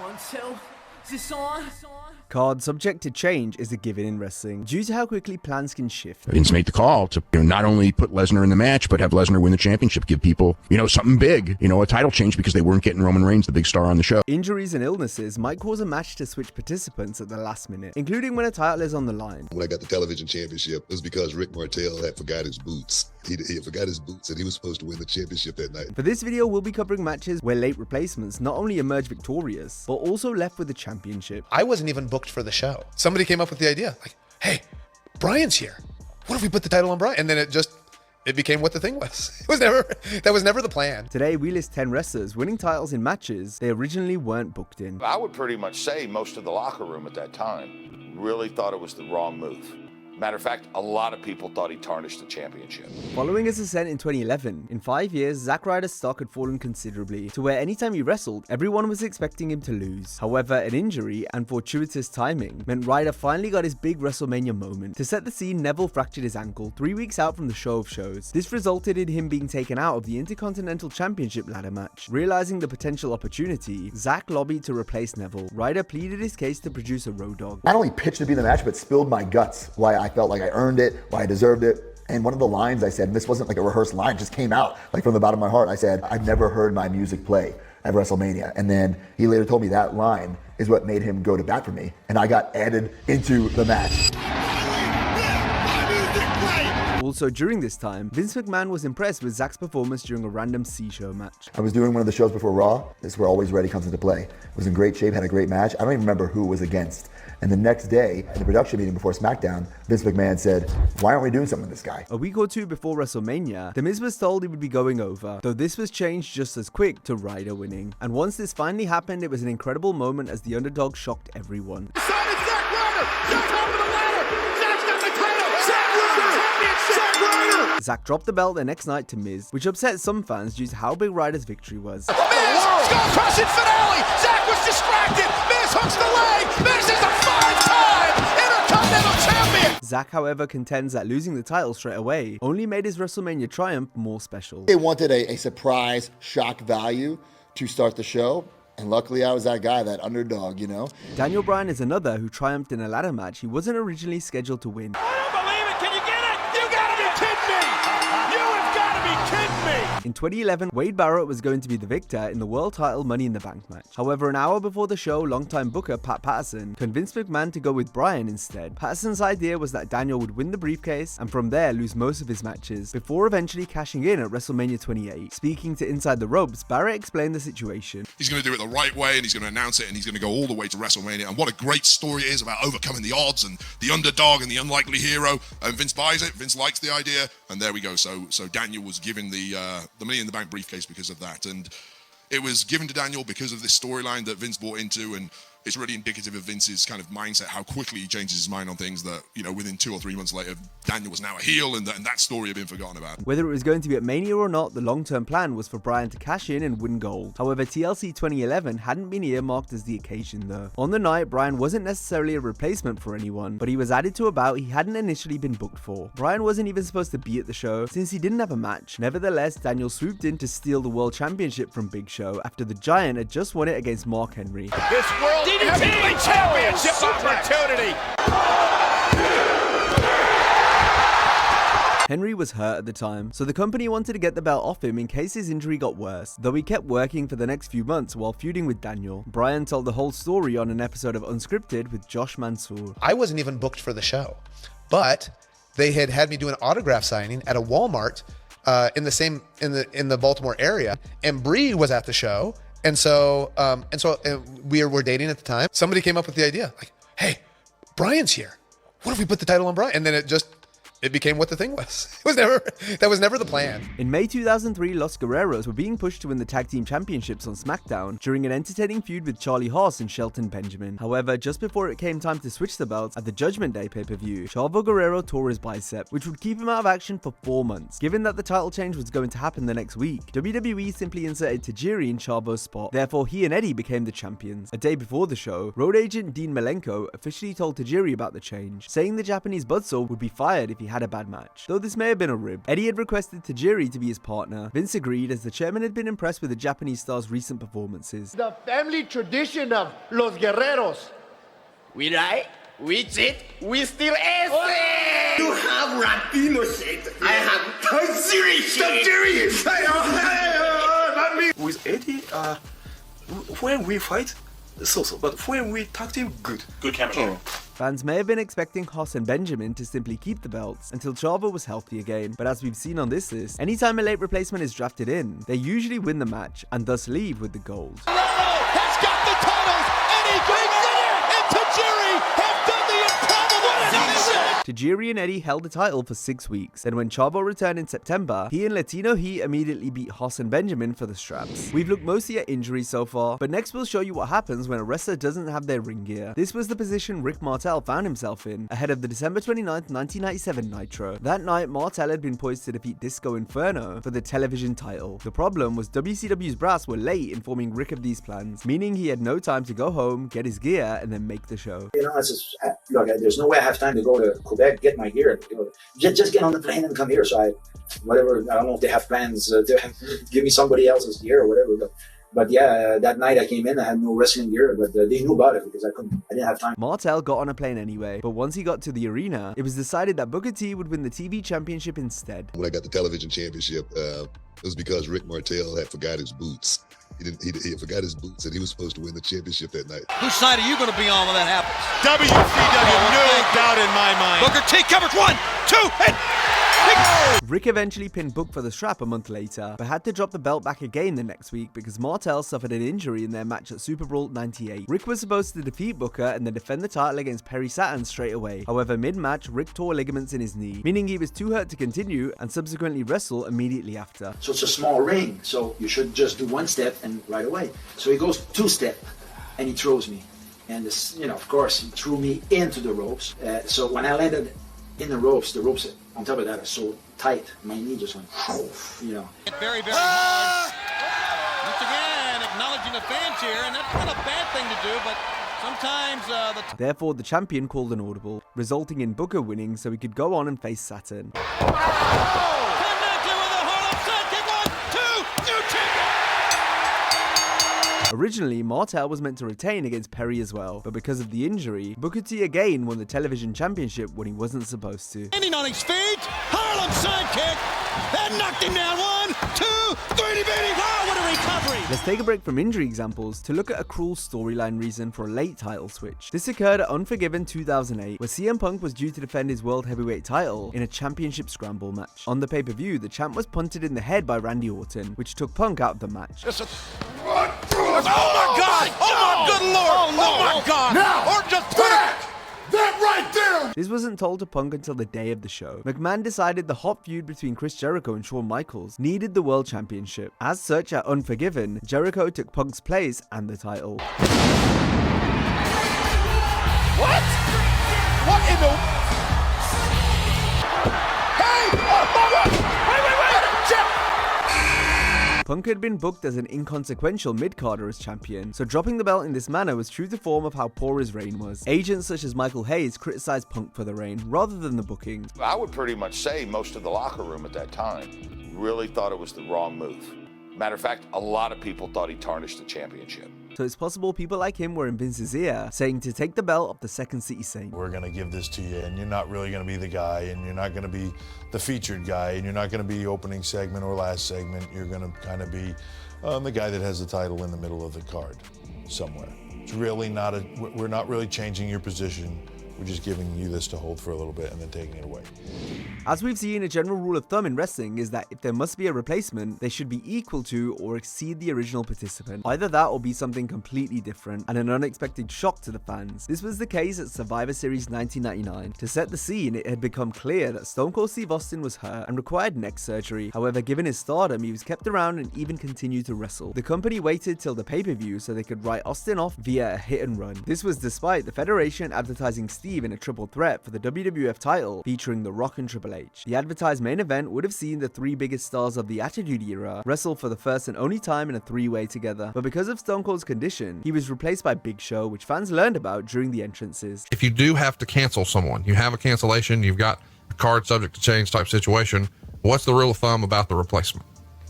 1, 2. Is this on? Card subject to change is a given in wrestling, due to how quickly plans can shift. Vince made the call to not only put Lesnar in the match, but have Lesnar win the championship, give people, something big, a title change because they weren't getting Roman Reigns, the big star on the show. Injuries and illnesses might cause a match to switch participants at the last minute, including when a title is on the line. When I got the television championship, it was because Rick Martel had forgot his boots. He forgot his boots and he was supposed to win the championship that night. For this video, we'll be covering matches where late replacements not only emerge victorious, but also left with the championship. I wasn't even booked for the show. Somebody came up with the idea, like, hey, Bryan's here. What if we put the title on Bryan? And then it became what the thing was. That was never the plan. Today, we list 10 wrestlers winning titles in matches they originally weren't booked in. I would pretty much say most of the locker room at that time really thought it was the wrong move. Matter of fact, a lot of people thought he tarnished the championship. Following his ascent in 2011, in 5 years, Zack Ryder's stock had fallen considerably, to where anytime he wrestled, everyone was expecting him to lose. However, an injury and fortuitous timing meant Ryder finally got his big WrestleMania moment. To set the scene, Neville fractured his ankle 3 weeks out from the show of shows. This resulted in him being taken out of the Intercontinental Championship ladder match. Realizing the potential opportunity, Zack lobbied to replace Neville. Ryder pleaded his case to producer Road Dogg. Not only pitched to be in the match, but spilled my guts why I felt like I earned it, why I deserved it. And one of the lines I said, and this wasn't like a rehearsed line, it just came out like from the bottom of my heart. I said, I've never heard my music play at WrestleMania. And then he later told me that line is what made him go to bat for me. And I got added into the match. Also during this time, Vince McMahon was impressed with Zack's performance during a random C-show match. I was doing one of the shows before Raw. This is where Always Ready comes into play. Was in great shape, had a great match. I don't even remember who it was against. And the next day, in the production meeting before SmackDown, Vince McMahon said, why aren't we doing something with this guy? A week or two before WrestleMania, The Miz was told he would be going over, though this was changed just as quick to Ryder winning. And once this finally happened, it was an incredible moment as the underdog shocked everyone. Zack Ryder! Zack over the ladder! Zack's got the title! Zack Ryder! Zack Ryder! Zack dropped the belt the next night to Miz, which upset some fans due to how big Ryder's victory was. Miz! Skull crushing finale! Zack was distracted! Miz hooks the leg! Miz is a 5-time Intercontinental Champion! Zack, however, contends that losing the title straight away only made his WrestleMania triumph more special. They wanted a surprise shock value to start the show. And luckily I was that guy, that underdog, Daniel Bryan is another who triumphed in a ladder match he wasn't originally scheduled to win. I don't believe it! Can you get it? You gotta be kidding me! You have gotta be kidding me! In 2011, Wade Barrett was going to be the victor in the World Title Money in the Bank match. However, an hour before the show, longtime booker Pat Patterson convinced McMahon to go with Bryan instead. Patterson's idea was that Daniel would win the briefcase and from there lose most of his matches, before eventually cashing in at WrestleMania 28. Speaking to Inside the Ropes, Barrett explained the situation. He's going to do it the right way and he's going to announce it and he's going to go all the way to WrestleMania. And what a great story it is about overcoming the odds and the underdog and the unlikely hero. And Vince buys it. Vince likes the idea. And there we go. So Daniel was given the Money in the Bank briefcase because of that, and it was given to Daniel because of this storyline that Vince bought into, and it's really indicative of Vince's kind of mindset, how quickly he changes his mind on things that, within 2 or 3 months later, Daniel was now a heel and that story had been forgotten about. Whether it was going to be at Mania or not, the long-term plan was for Bryan to cash in and win gold. However, TLC 2011 hadn't been earmarked as the occasion though. On the night, Bryan wasn't necessarily a replacement for anyone, but he was added to a bout he hadn't initially been booked for. Bryan wasn't even supposed to be at the show, since he didn't have a match. Nevertheless, Daniel swooped in to steal the World Championship from Big Show after the Giant had just won it against Mark Henry. This World Heavyweight Championship opportunity! Henry was hurt at the time, so the company wanted to get the belt off him in case his injury got worse, though he kept working for the next few months while feuding with Daniel. Bryan told the whole story on an episode of Unscripted with Josh Mansour. I wasn't even booked for the show, but they had me do an autograph signing at a Walmart in the Baltimore area, and Bree was at the show. And so we were dating at the time. Somebody came up with the idea, like, hey, Bryan's here. What if we put the title on Bryan? And then it became what the thing was. That was never the plan. In May 2003, Los Guerreros were being pushed to win the Tag Team Championships on SmackDown during an entertaining feud with Charlie Haas and Shelton Benjamin. However, just before it came time to switch the belts at the Judgment Day pay-per-view, Chavo Guerrero tore his bicep, which would keep him out of action for 4 months. Given that the title change was going to happen the next week, WWE simply inserted Tajiri in Chavo's spot. Therefore, he and Eddie became the champions. A day before the show, road agent Dean Malenko officially told Tajiri about the change, saying the Japanese buzzsaw would be fired if he had a bad match. Though this may have been a rib. Eddie had requested TAJIRI to be his partner. Vince agreed as the chairman had been impressed with the Japanese star's recent performances. The family tradition of Los Guerreros. We right, we cheat, we still ace. You have Latino shit. I have TAJIRI shit. With Eddie, when we fight, so, but when we tag team, good chemistry. Fans may have been expecting Haas and Benjamin to simply keep the belts until Chavo was healthy again, but as we've seen on this list, anytime a late replacement is drafted in, they usually win the match and thus leave with the gold. Has got the titles, and he and TAJIRI have done the improbable. TAJIRI and Eddie held the title for 6 weeks. Then when Chavo returned in September, he and Latino Heat immediately beat Haas and Benjamin for the straps. We've looked mostly at injuries so far, but next we'll show you what happens when a wrestler doesn't have their ring gear. This was the position Rick Martel found himself in, ahead of the December 29th, 1997 Nitro. That night, Martel had been poised to defeat Disco Inferno for the television title. The problem was WCW's brass were late informing Rick of these plans, meaning he had no time to go home, get his gear, and then make the show. You know, it's just, look, there's no way I have time to go to Quebec, get my gear. You know, just get on the plane and come here. So I don't know if they have plans to give me somebody else's gear or whatever. But yeah, that night I came in, I had no wrestling gear, but they knew about it because I didn't have time. Martel got on a plane anyway, but once he got to the arena, it was decided that Booker T would win the TV championship instead. When I got the television championship, it was because Rick Martel had forgot his boots. He forgot his boots, and he was supposed to win the championship that night. Whose side are you going to be on when that happens? WCW, no doubt in my mind. Booker T covers 1, 2, and... Rick eventually pinned Book for the strap a month later, but had to drop the belt back again the next week because Martel suffered an injury in their match at Super Brawl 98. Rick was supposed to defeat Booker and then defend the title against Perry Saturn straight away. However, mid-match, Rick tore ligaments in his knee, meaning he was too hurt to continue and subsequently wrestle immediately after. So it's a small ring, so you should just do one step and right away. So he goes 2 step and he throws me. And this, you know, of course, he threw me into the ropes. So when I landed in the ropes on top of that are so tight, my knee just went, you know. Very, very hard. Once again, acknowledging the fans here, and that's not a bad thing to do, but sometimes Therefore, the champion called an audible, resulting in Booker winning so he could go on and face Saturn. Originally, Martel was meant to retain against Perry as well, but because of the injury, Booker T again won the television championship when he wasn't supposed to. Standing on his feet, Harlem sidekick, and knocked him down. 1, 2, 3, baby. Wow, what a recovery! Let's take a break from injury examples to look at a cruel storyline reason for a late title switch. This occurred at Unforgiven 2008, where CM Punk was due to defend his World Heavyweight title in a championship scramble match. On the pay-per-view, the champ was punted in the head by Randy Orton, which took Punk out of the match. Oh my God! Oh my good Lord! Oh my God! Now, or just that right there. This wasn't told to Punk until the day of the show. McMahon decided the hot feud between Chris Jericho and Shawn Michaels needed the World Championship. As such, at Unforgiven, Jericho took Punk's place and the title. What? What in the? Hey! Punk had been booked as an inconsequential mid-carder as champion, so dropping the belt in this manner was true to form of how poor his reign was. Agents such as Michael Hayes criticized Punk for the reign, rather than the booking. I would pretty much say most of the locker room at that time really thought it was the wrong move. Matter of fact, a lot of people thought he tarnished the championship. So it's possible people like him were in Vince's ear, saying to take the belt off the Second City Saint. We're going to give this to you, and you're not really going to be the guy, and you're not going to be the featured guy, and you're not going to be opening segment or last segment. You're going to kind of be the guy that has the title in the middle of the card somewhere. It's really not we're not really changing your position. We're just giving you this to hold for a little bit and then taking it away. As we've seen, a general rule of thumb in wrestling is that if there must be a replacement, they should be equal to or exceed the original participant. Either that or be something completely different and an unexpected shock to the fans. This was the case at Survivor Series 1999. To set the scene, it had become clear that Stone Cold Steve Austin was hurt and required neck surgery. However, given his stardom, he was kept around and even continued to wrestle. The company waited till the pay-per-view so they could write Austin off via a hit and run. This was despite the Federation advertising Steve in a triple threat for the WWF title featuring The Rock and Triple H. The advertised main event would have seen the 3 biggest stars of the Attitude Era wrestle for the first and only time in a 3-way together, but because of Stone Cold's condition, he was replaced by Big Show, which fans learned about during the entrances. If you do have to cancel someone, you have a cancellation, you've got card subject to change type situation, what's the rule of thumb about the replacement?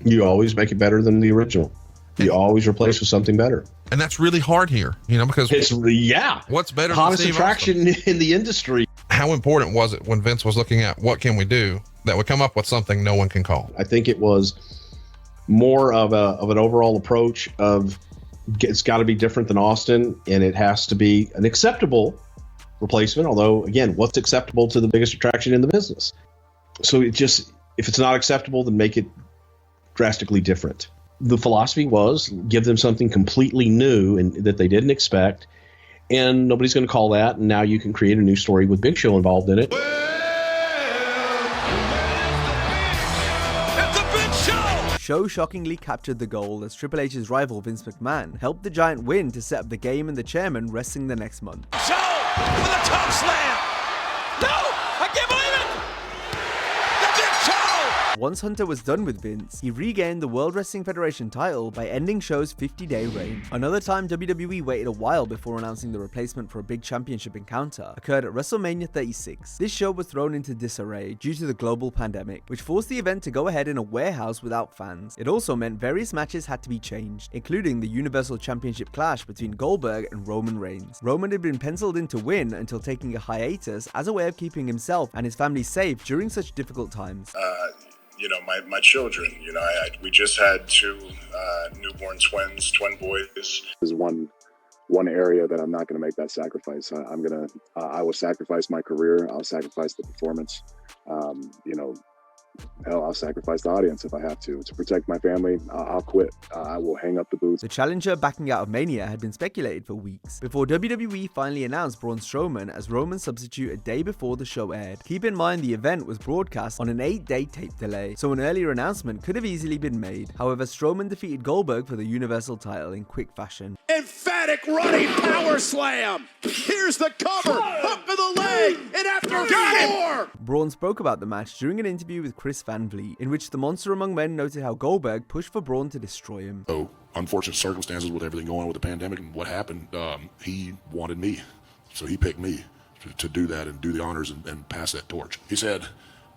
You always make it better than the original. You always replace with something better. And that's really hard here, because it's what's better hottest than Steve attraction Austin? in the industry. How important was it when Vince was looking at what can we do that would come up with something no one can call? I think it was more of an overall approach of it's got to be different than Austin, and it has to be an acceptable replacement. Although, again, what's acceptable to the biggest attraction in the business? So if it's not acceptable, then make it drastically different. The philosophy was give them something completely new and that they didn't expect, and nobody's going to call that. And now you can create a new story with Big Show involved in it. It's a Big Show! Show shockingly captured the goal as Triple H's rival Vince McMahon helped the Giant win to set up the game and the chairman wrestling the next month. Show with a toe slam! No! I can't believe it! The Big Show! Once Hunter was done with Vince, he regained the World Wrestling Federation title by ending Show's 50-day reign. Another time WWE waited a while before announcing the replacement for a big championship encounter occurred at WrestleMania 36. This show was thrown into disarray due to the global pandemic, which forced the event to go ahead in a warehouse without fans. It also meant various matches had to be changed, including the Universal Championship clash between Goldberg and Roman Reigns. Roman had been penciled in to win until taking a hiatus as a way of keeping himself and his family safe during such difficult times. My children, we just had two newborn twin boys. There's one area that I'm not going to make that sacrifice. I will sacrifice my career. I'll sacrifice the performance. Hell, I'll sacrifice the audience if I have to protect my family. I'll quit. I will hang up the boots. The challenger backing out of Mania had been speculated for weeks, before WWE finally announced Braun Strowman as Roman's substitute a day before the show aired. Keep in mind the event was broadcast on an 8-day tape delay, so an earlier announcement could have easily been made. However, Strowman defeated Goldberg for the Universal title in quick fashion. Emphatic running power slam! Here's the cover! Up to the leg! And after 4! Braun spoke about the match during an interview with Chris Van Vliet, in which the Monster Among Men noted how Goldberg pushed for Braun to destroy him. So, unfortunate circumstances with everything going on with the pandemic and what happened, he wanted me. So he picked me to do that and do the honors and pass that torch. He said,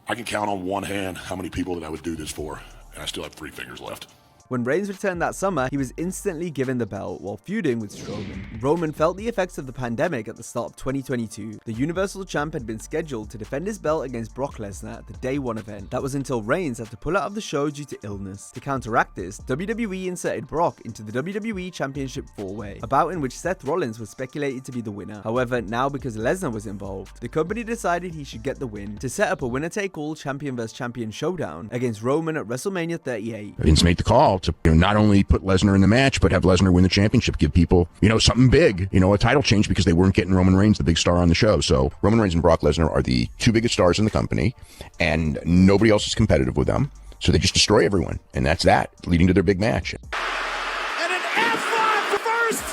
I can count on one hand how many people that I would do this for, and I still have 3 fingers left. When Reigns returned that summer, he was instantly given the belt while feuding with Strowman. Roman felt the effects of the pandemic at the start of 2022. The Universal Champ had been scheduled to defend his belt against Brock Lesnar at the Day 1 event. That was until Reigns had to pull out of the show due to illness. To counteract this, WWE inserted Brock into the WWE Championship 4-Way, a bout in which Seth Rollins was speculated to be the winner. However, now because Lesnar was involved, the company decided he should get the win to set up a winner-take-all champion vs. champion showdown against Roman at WrestleMania 38. Vince made the call to not only put Lesnar in the match, but have Lesnar win the championship, give people, something big, a title change because they weren't getting Roman Reigns, the big star on the show. So Roman Reigns and Brock Lesnar are the 2 biggest stars in the company, and nobody else is competitive with them. So they just destroy everyone, and that's that, leading to their big match. And an F5 first!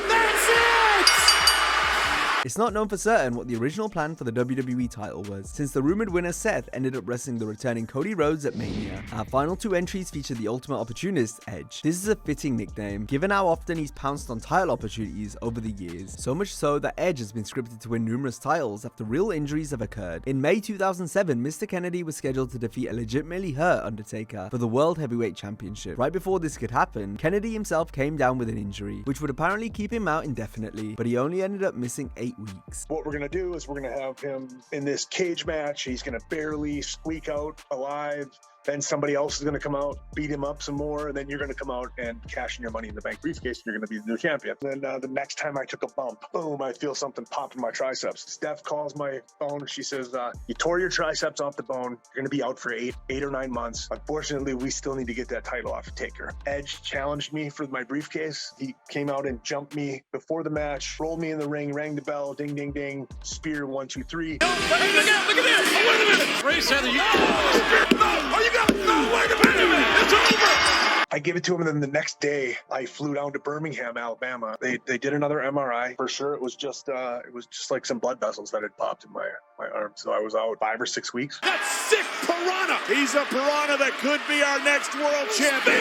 That's it! It's not known for certain what the original plan for the WWE title was, since the rumored winner Seth ended up wrestling the returning Cody Rhodes at Mania. Our final 2 entries feature the Ultimate Opportunist, Edge. This is a fitting nickname, given how often he's pounced on title opportunities over the years, so much so that Edge has been scripted to win numerous titles after real injuries have occurred. In May 2007, Mr. Kennedy was scheduled to defeat a legitimately hurt Undertaker for the World Heavyweight Championship. Right before this could happen, Kennedy himself came down with an injury, which would apparently keep him out indefinitely, but he only ended up missing 8 weeks. What we're going to do is we're going to have him in this cage match. He's going to barely squeak out alive. Then somebody else is going to come out, beat him up some more, and then you're going to come out and cash in your Money in the Bank briefcase, and you're going to be the new champion. Then the next time I took a bump, boom, I feel something pop in my triceps. Steph calls my phone. She says, you tore your triceps off the bone. You're going to be out for 8 or 9 months. Unfortunately, we still need to get that title off of Taker. Edge challenged me for my briefcase. He came out and jumped me before the match, rolled me in the ring, rang the bell, ding, ding, ding, spear 1, 2, 3. Hey, look at this! Oh, wait a minute! Race Heather, you... No, you got... No, wait a minute! It's over! I gave it to him, and then the next day, I flew down to Birmingham, Alabama. They did another MRI. For sure, it was just like some blood vessels that had popped in my arm. So I was out 5 or 6 weeks. That sick piranha! He's a piranha that could be our next world champion!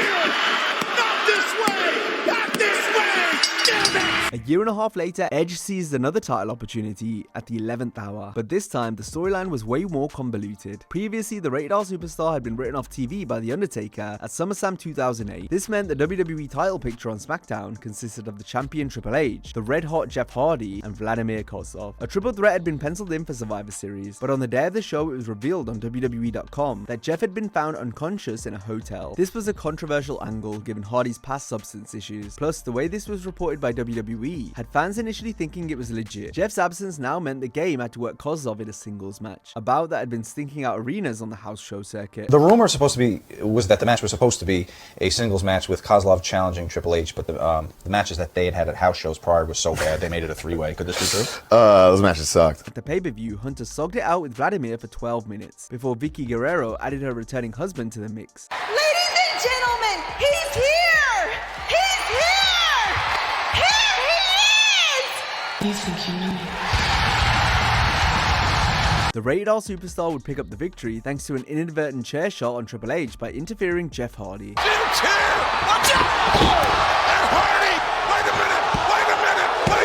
Not this way! Not this way! Damn it! A year and a half later, Edge seized another title opportunity at the 11th hour, but this time the storyline was way more convoluted. Previously, the Rated R superstar had been written off TV by The Undertaker at SummerSlam 2008. This meant the WWE title picture on SmackDown consisted of the champion Triple H, the red-hot Jeff Hardy, and Vladimir Kozlov. A triple threat had been penciled in for Survivor Series, but on the day of the show it was revealed on WWE.com that Jeff had been found unconscious in a hotel. This was a controversial angle given Hardy's past substance issues, plus the way this was reported by WWE had fans initially thinking it was legit. Jeff's absence now meant the game had to work Kozlov in a singles match. A bout that had been stinking out arenas on the house show circuit. The rumor was that the match was supposed to be a singles match with Kozlov challenging Triple H, but the matches that they had at house shows prior was so bad they made it a three-way. Could this be true? Those matches sucked. At the pay-per-view, Hunter sogged it out with Vladimir for 12 minutes, before Vicky Guerrero added her returning husband to the mix. Ladies and gentlemen, he's here! He's here! Here he is! You think you know me? The Rated R superstar would pick up the victory thanks to an inadvertent chair shot on Triple H by interfering Jeff Hardy. Watch out! And Hardy! Wait a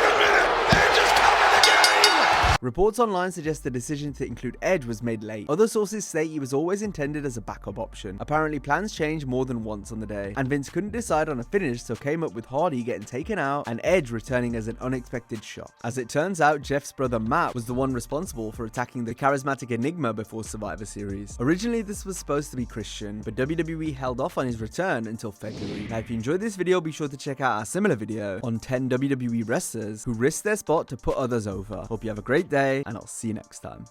minute! They're just coming again! Reports online suggest the decision to include Edge was made late. Other sources state he was always intended as a backup option. Apparently plans changed more than once on the day, and Vince couldn't decide on a finish, so came up with Hardy getting taken out and Edge returning as an unexpected shock. As it turns out, Jeff's brother Matt was the one responsible for attacking the charismatic Enigma before Survivor Series. Originally this was supposed to be Christian, but WWE held off on his return until February. Now if you enjoyed this video, be sure to check out our similar video on 10 WWE wrestlers who risked their spot to put others over. Hope you have a great day, and I'll see you next time.